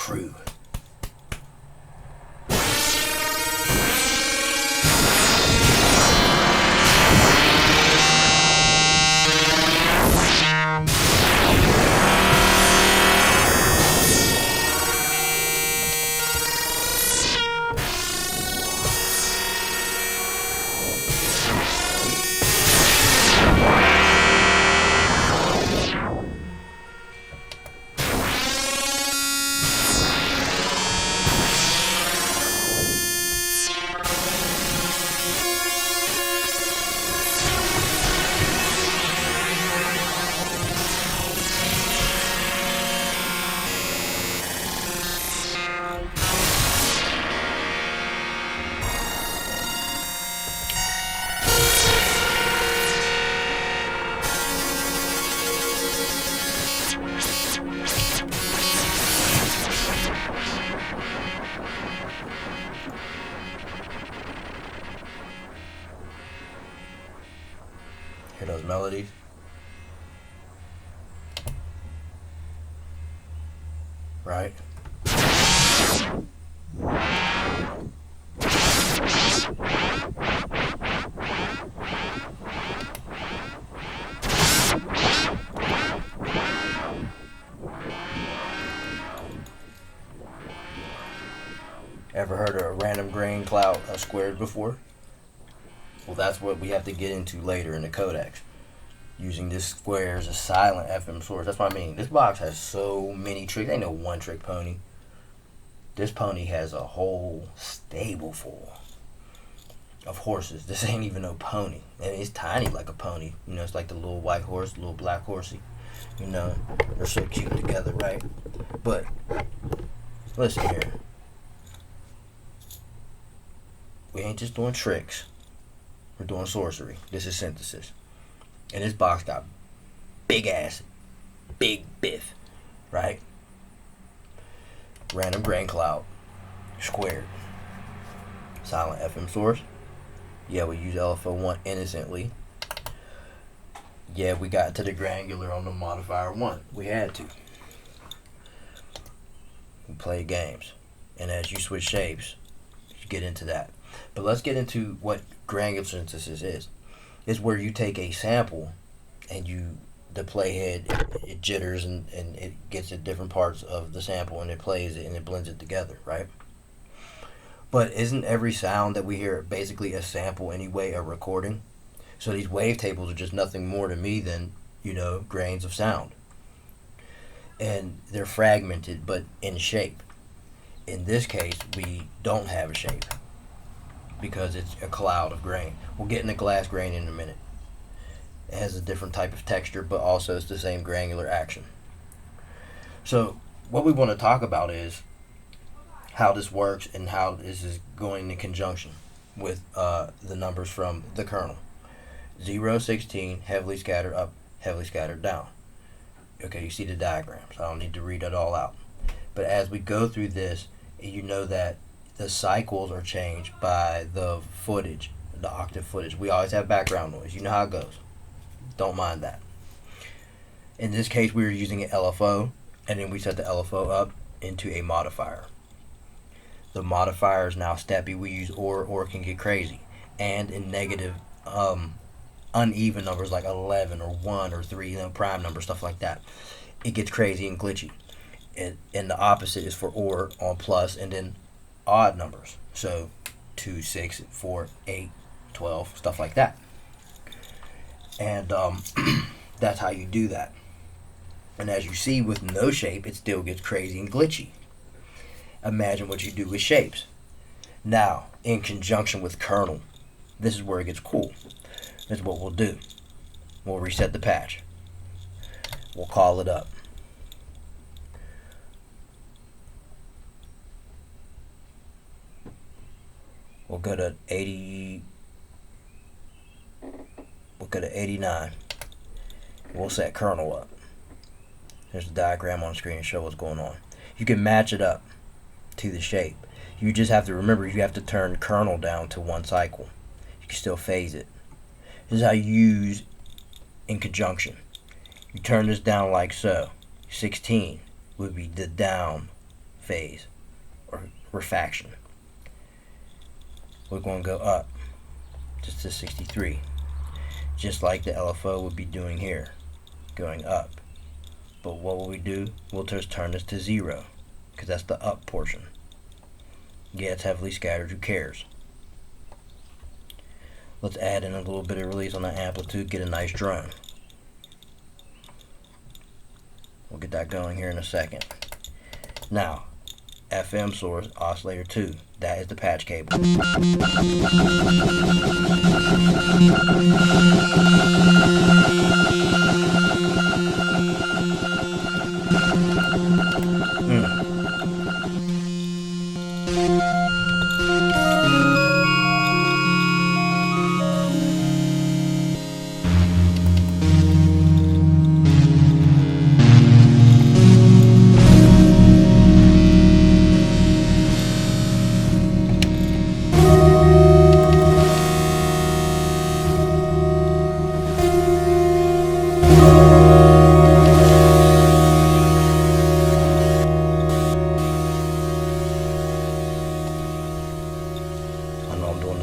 true. Hear those melodies? Right? Ever heard of a random grain cloud squared before? Well, that's what we have to get into later in the codex. Using this square as a silent FM source. That's what I mean. This box has so many tricks. Ain't no one trick pony. This pony has a whole stable full of horses. This ain't even no pony. And it's tiny like a pony. You know, it's like the little white horse, little black horsey. You know, they're so cute together, right? But, listen here. We ain't just doing tricks. We're doing sorcery. This is synthesis. And this box got big ass, big biff, right? Random grain cloud, squared. Silent FM source. Yeah, we use LFO1 innocently. Yeah, we got to the granular on the modifier 1. We had to. We play games. And as you switch shapes, you get into that. But let's get into what granular synthesis is. It's where you take a sample and the playhead, it jitters and it gets at different parts of the sample and it plays it and it blends it together, right? But isn't every sound that we hear basically a sample anyway, a recording? So these wavetables are just nothing more to me than, grains of sound. And they're fragmented but in shape. In this case, we don't have a shape, because it's a cloud of grain. We'll get into glass grain in a minute. It has a different type of texture, but also it's the same granular action. So what we want to talk about is how this works and how this is going in conjunction with the numbers from the kernel. 0, 16, heavily scattered up, heavily scattered down. Okay, you see the diagrams. I don't need to read it all out. But as we go through this, you know that the cycles are changed by the footage, the octave footage. We always have background noise. You know how it goes. Don't mind that. In this case, we were using an LFO, and then we set the LFO up into a modifier. The modifier is now steppy. We use or can get crazy. And in negative, uneven numbers like 11 or 1 or 3, prime numbers, stuff like that, it gets crazy and glitchy. And the opposite is for or on plus, and then odd numbers, so 2, 6, 4, 8, 12, stuff like that. And that's how you do that. And as you see, with no shape, it still gets crazy and glitchy. Imagine what you do with shapes. Now, in conjunction with kernel, this is where it gets cool. This is what we'll do. We'll reset the patch. We'll call it up. We'll go to 80. We'll go to 89. We'll set kernel up. There's a diagram on the screen to show what's going on. You can match it up to the shape. You just have to remember you have to turn kernel down to 1 cycle. You can still phase it. This is how you use in conjunction. You turn this down like so. 16 would be the down phase or refraction. We're going to go up just to 63, just like the LFO would be doing here, going up. But what will we do? We'll just turn this to 0, because that's the up portion. Yeah, it's heavily scattered, who cares? Let's add in a little bit of release on the amplitude, get a nice drone. We'll get that going here in a second. Now, FM source, oscillator 2. That is the patch cable.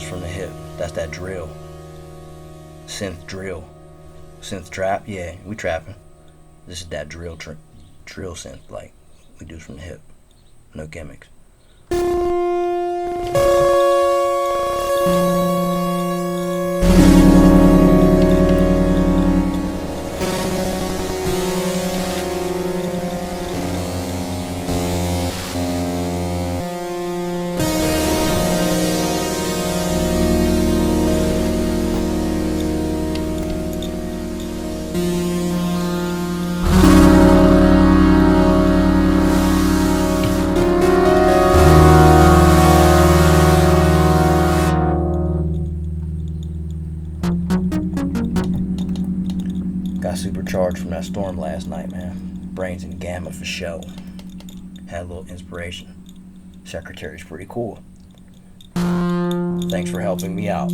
From the hip. That's that drill. Synth drill. Synth trap. Yeah, we trapping. This is that drill synth like we do from the hip. No gimmicks. Got supercharged from that storm last night, man. Brains in gamma for show. Had a little inspiration. Secretary's pretty cool. Thanks for helping me out.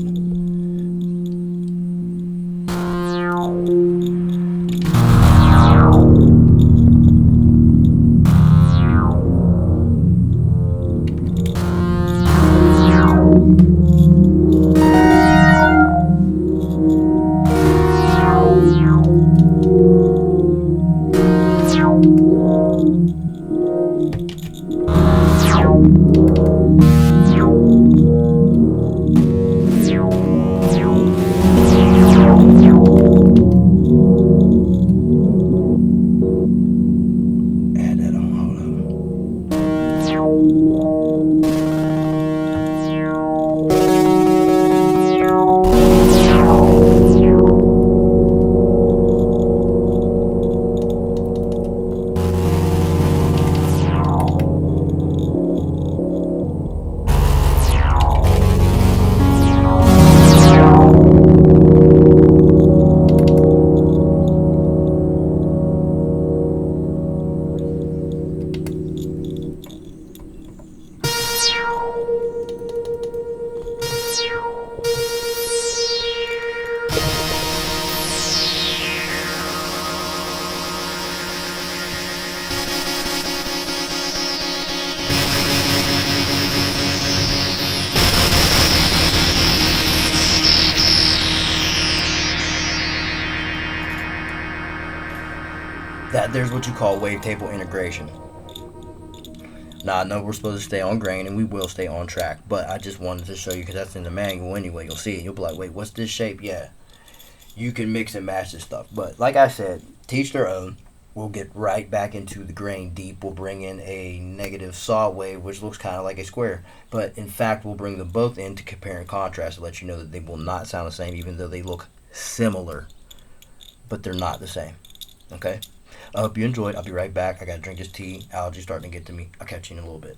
There's what you call wavetable integration. Now, I know we're supposed to stay on grain, and we will stay on track, but I just wanted to show you, because that's in the manual anyway. You'll see it. You'll be like, wait, what's this shape? Yeah. You can mix and match this stuff. But like I said, teach their own. We'll get right back into the grain deep. We'll bring in a negative saw wave, which looks kind of like a square. But in fact, we'll bring them both in to compare and contrast to let you know that they will not sound the same, even though they look similar. But they're not the same. Okay? I hope you enjoyed. I'll be right back. I got to drink this tea. Allergies starting to get to me. I'll catch you in a little bit.